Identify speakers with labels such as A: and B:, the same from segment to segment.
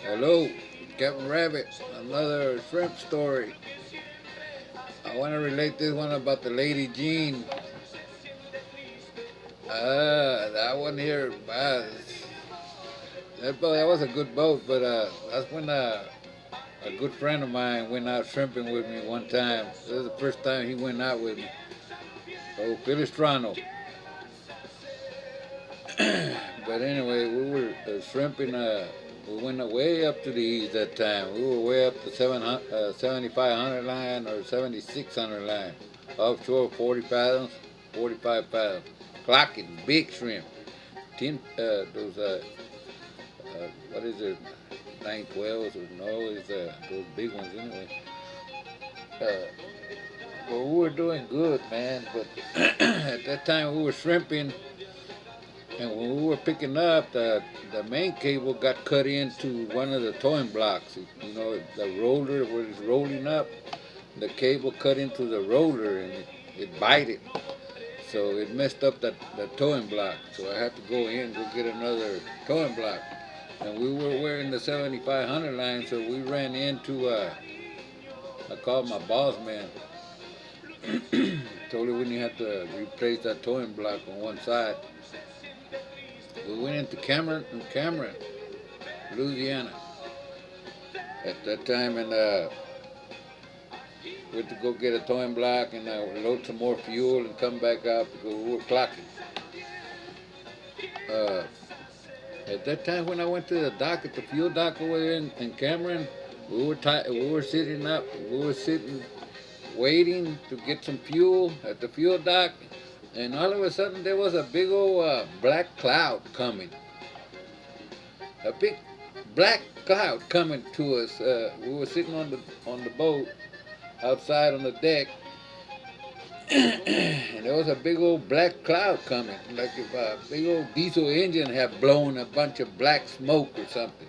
A: Hello, Captain Rabbit. Another shrimp story. I want to relate this one about the Lady Jean. That one here, that was a good boat, but that's when a good friend of mine went out shrimping with me one time. This was the first time he went out with me. Oh, Filistrano. But anyway, we were shrimping. We went way up to the east that time. We were way up the 7,500 line or 7,600 line. Offshore 40 fathoms, 45 fathoms. Clocking, big shrimp. Those, what is it, 912s or no, it's those big ones anyway. Uh, well, we were doing good, man, but at that time we were shrimping. And when we were picking up, the main cable got cut into one of the towing blocks. You know, the roller where it's rolling up, the cable cut into the roller and it bited. So it messed up the towing block. So I had to go in, go get another towing block. And we were wearing the 7,500 line, so we ran into, I called my boss man. Told him we had to replace that towing block on one side. We went into Cameron, Louisiana, at that time, and went to go get a towing block and load some more fuel and come back out because we were clocking. Uh, at that time, when I went to the dock, at the fuel dock over there in Cameron, we were sitting up, we were sitting waiting to get some fuel at the fuel dock, and all of a sudden there was a big old black cloud coming. A big black cloud coming to us. We were sitting on the boat outside on the deck, and there was a big old black cloud coming, like if a big old diesel engine had blown a bunch of black smoke or something.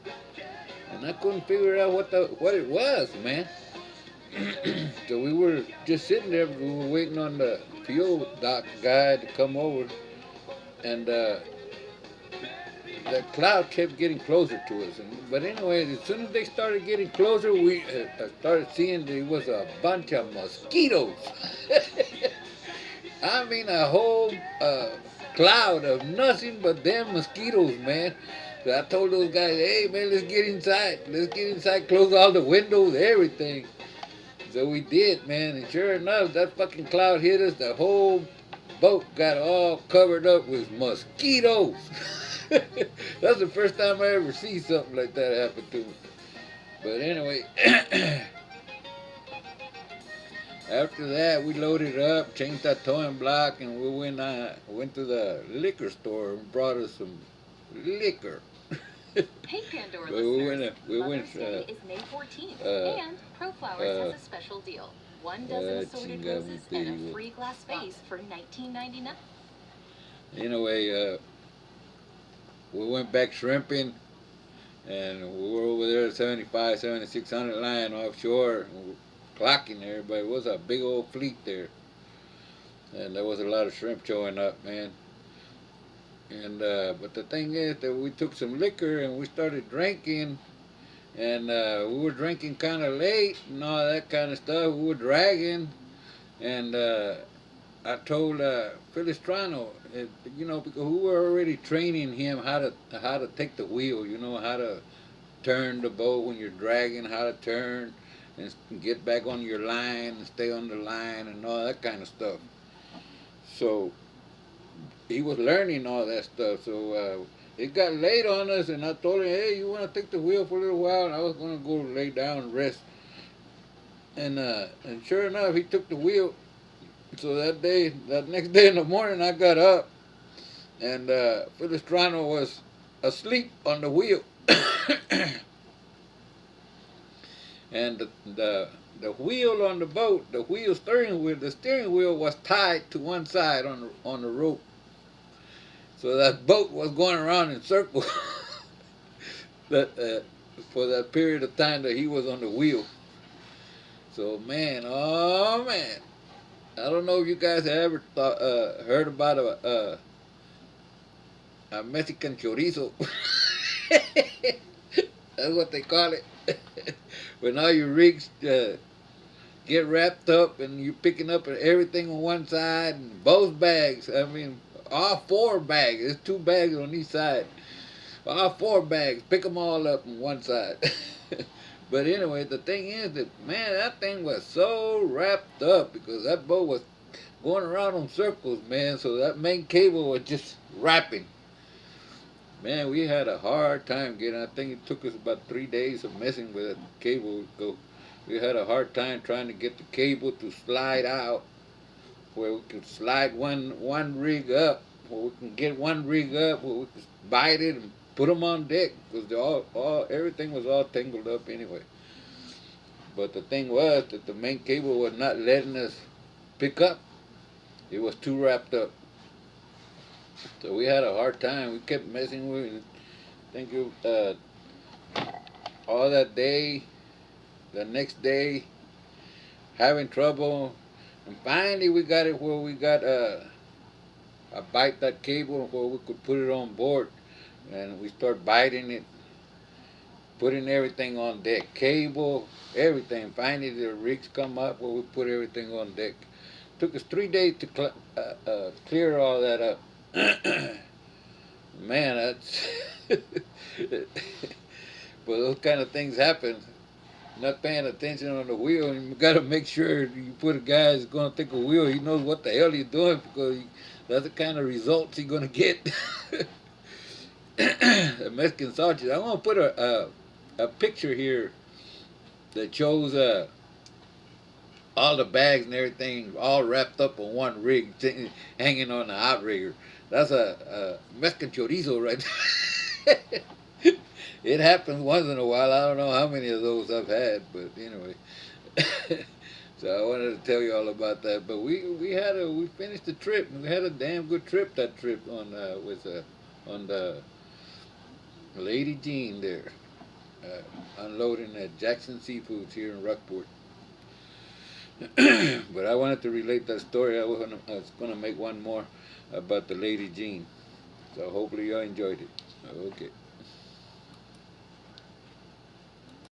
A: And I couldn't figure out what it was, man. So we were just sitting there. We were waiting on the fuel dock guy to come over, and the cloud kept getting closer to us. But anyway, as soon as they started getting closer, we started seeing there was a bunch of mosquitoes. I mean, a whole cloud of nothing but damn mosquitoes, man. So I told those guys, hey, man, let's get inside. Let's get inside, close all the windows, everything. So we did, man. And sure enough, that fucking cloud hit us. The whole boat got all covered up with mosquitoes. That's the first time I ever see something like that happen to me. But anyway, after that, we loaded up, changed that towing block, and we went to the liquor store and brought us some liquor.
B: Hey, Pandora
A: But we
B: listeners,
A: went,
B: Mother's Day is May 14th,
A: uh,
B: and ProFlowers
A: uh,
B: has a special deal. One dozen assorted roses and a free glass vase for $19.99.
A: anyway, we went back shrimping, and we were over there at 75, 7,600 line offshore, clocking everybody. It was a big old fleet there, and there was a lot of shrimp showing up, man. And but the thing is that we took some liquor and we started drinking, and we were drinking kind of late and all that kind of stuff. We were dragging, and I told Filistrano, because we were already training him how to take the wheel. You know how to turn the boat when you're dragging, how to turn and get back on your line and stay on the line and all that kind of stuff. So he was learning all that stuff. So it got late on us, and I told him, "Hey, you want to take the wheel for a little while?" And I was going to go lay down and rest. And sure enough, he took the wheel. So that next day in the morning, I got up, and Filistrano was asleep on the wheel, and the wheel on the boat, the steering wheel was tied to one side on the rope. So that boat was going around in circles that for that period of time that he was on the wheel. So man, oh man, I don't know if you guys have ever heard about a Mexican chorizo. That's what they call it. When all your rigs get wrapped up and you're picking up everything on one side and both bags. I mean, all four bags. There's two bags on each side. All four bags. Pick them all up on one side. But anyway, the thing is that, man, that thing was so wrapped up because that boat was going around in circles, man. So that main cable was just wrapping. Man, we had a hard time getting. I think it took us about 3 days of messing with that cable. We had a hard time trying to get the cable to slide out, where we could slide one rig up, where we can get one rig up, where we could bite it and put them on deck, because everything was all tangled up anyway. But the thing was that the main cable was not letting us pick up. It was too wrapped up. So we had a hard time. We kept messing with it. I think all that day, the next day, having trouble. And finally we got it where we got bite that cable where we could put it on board. And we start biting it, putting everything on deck. Cable, everything. Finally the rigs come up where we put everything on deck. Took us 3 days to clear all that up. Man, that's but those kind of things happen. Not paying attention on the wheel, and you got to make sure you put a guy that's going to take a wheel. He knows what the hell he's doing because that's the kind of results he's going to get. The Mexican Sauage. I want to put a picture here that shows all the bags and everything all wrapped up on one rig, hanging on the outrigger. That's a Mexican chorizo right there. It happens once in a while. I don't know how many of those I've had, but anyway. So I wanted to tell you all about that. But we finished the trip. We had a damn good trip. That trip on the Lady Jean there, unloading at Jackson Seafoods here in Rockport. But I wanted to relate that story. I was gonna make one more about the Lady Jean. So hopefully you all enjoyed it. Okay.